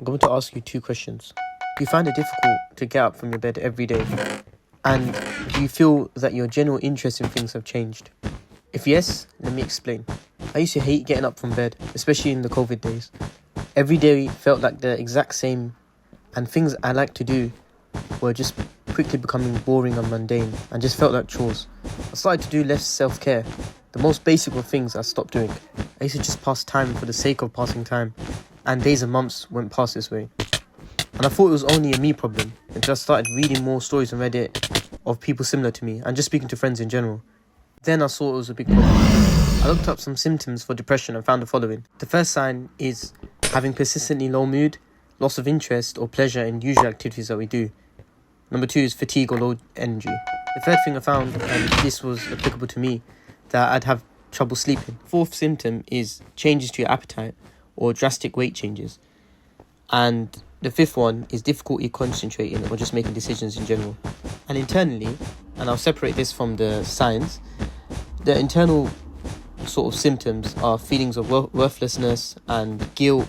I'm going to ask you 2 questions. Do you find it difficult to get up from your bed every day? And do you feel that your general interest in things have changed? If yes, let me explain. I used to hate getting up from bed, especially in the COVID days. Every day felt like the exact same, and things I liked to do were just quickly becoming boring and mundane and just felt like chores. I started to do less self-care. The most basic of things I stopped doing. I used to just pass time for the sake of passing time, and days and months went past this way. And I thought it was only a me problem until I started reading more stories on Reddit of people similar to me and just speaking to friends in general. Then I saw it was a big problem. I looked up some symptoms for depression and found the following. The first sign is having persistently low mood, loss of interest or pleasure in usual activities that we do. Number 2 is fatigue or low energy. The third thing I found, and this was applicable to me, that I'd have trouble sleeping. 4th symptom is changes to your appetite or drastic weight changes. And the 5th one is difficulty concentrating or just making decisions in general. And internally, and I'll separate this from the signs, the internal sort of symptoms are feelings of worthlessness and guilt,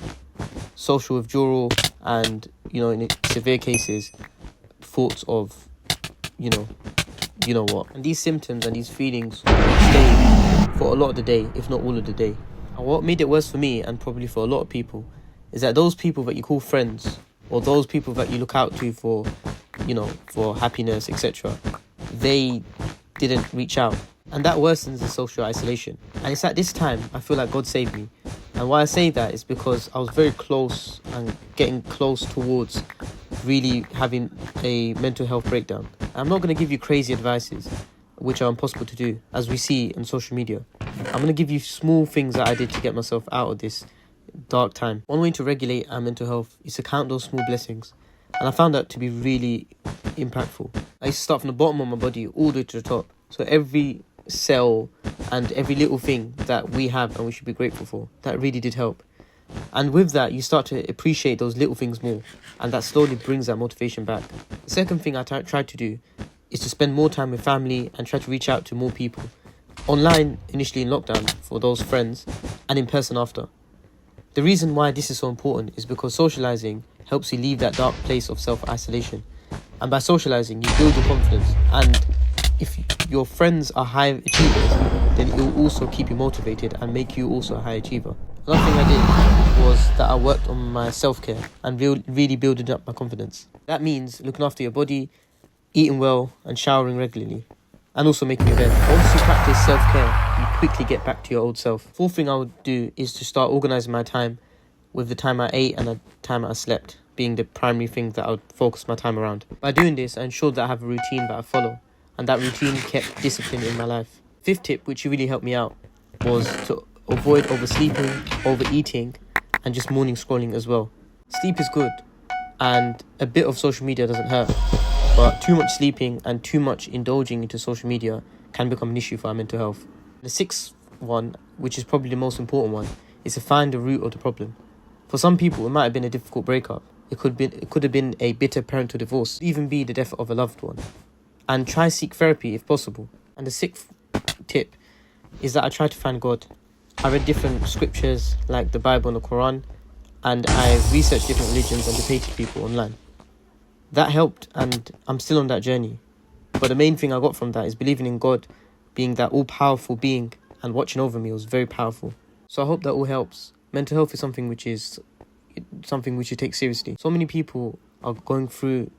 social withdrawal, and, in severe cases, thoughts of, you know what. And these symptoms and these feelings stay for a lot of the day, if not all of the day. And what made it worse for me, and probably for a lot of people, is that those people that you call friends, or those people that you look out to for, for happiness, etc., they didn't reach out. And that worsens the social isolation. And it's at this time I feel like God saved me. And why I say that is because I was very close and getting close towards really having a mental health breakdown. I'm not going to give you crazy advices, which are impossible to do, as we see on social media. I'm going to give you small things that I did to get myself out of this dark time. One way to regulate our mental health is to count those small blessings. And I found that to be really impactful. I used to start from the bottom of my body all the way to the top. So every cell and every little thing that we have and we should be grateful for, that really did help. And with that, you start to appreciate those little things more, and that slowly brings that motivation back. The second thing I tried to do is to spend more time with family and try to reach out to more people. Online, initially in lockdown, for those friends, and in person after. The reason why this is so important is because socializing helps you leave that dark place of self-isolation. And by socializing, you build your confidence. And if your friends are high achievers, then it will also keep you motivated and make you also a high achiever. Another thing I did was that I worked on my self-care and really building up my confidence. That means looking after your body, eating well and showering regularly, and also making your bed. Once you practice self-care, you quickly get back to your old self. 4th thing I would do is to start organising my time with the time I ate and the time I slept being the primary thing that I would focus my time around. By doing this, I ensured that I have a routine that I follow, and that routine kept discipline in my life. 5th tip, which really helped me out, was to avoid oversleeping, overeating, and just morning scrolling as well. Sleep is good, and a bit of social media doesn't hurt, but too much sleeping and too much indulging into social media can become an issue for our mental health. The 6th one, which is probably the most important one, is to find the root of the problem. For some people, it might have been a difficult breakup. It could have been a bitter parental divorce, even be the death of a loved one. And try seek therapy if possible. And the 6th tip is that I try to find God. I read different scriptures like the Bible and the Quran, and I researched different religions and debated people online. That helped, and I'm still on that journey. But the main thing I got from that is believing in God being that all-powerful being and watching over me was very powerful. So I hope that all helps. Mental health is something we should take seriously. So many people are going through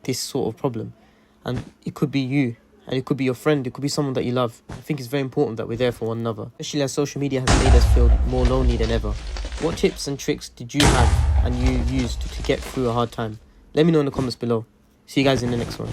this sort of problem, and it could be you, and it could be your friend, it could be someone that you love. I think it's very important that we're there for one another, especially as social media has made us feel more lonely than ever. What tips and tricks did you have and you used to get through a hard time? Let me know in the comments below. See you guys in the next one.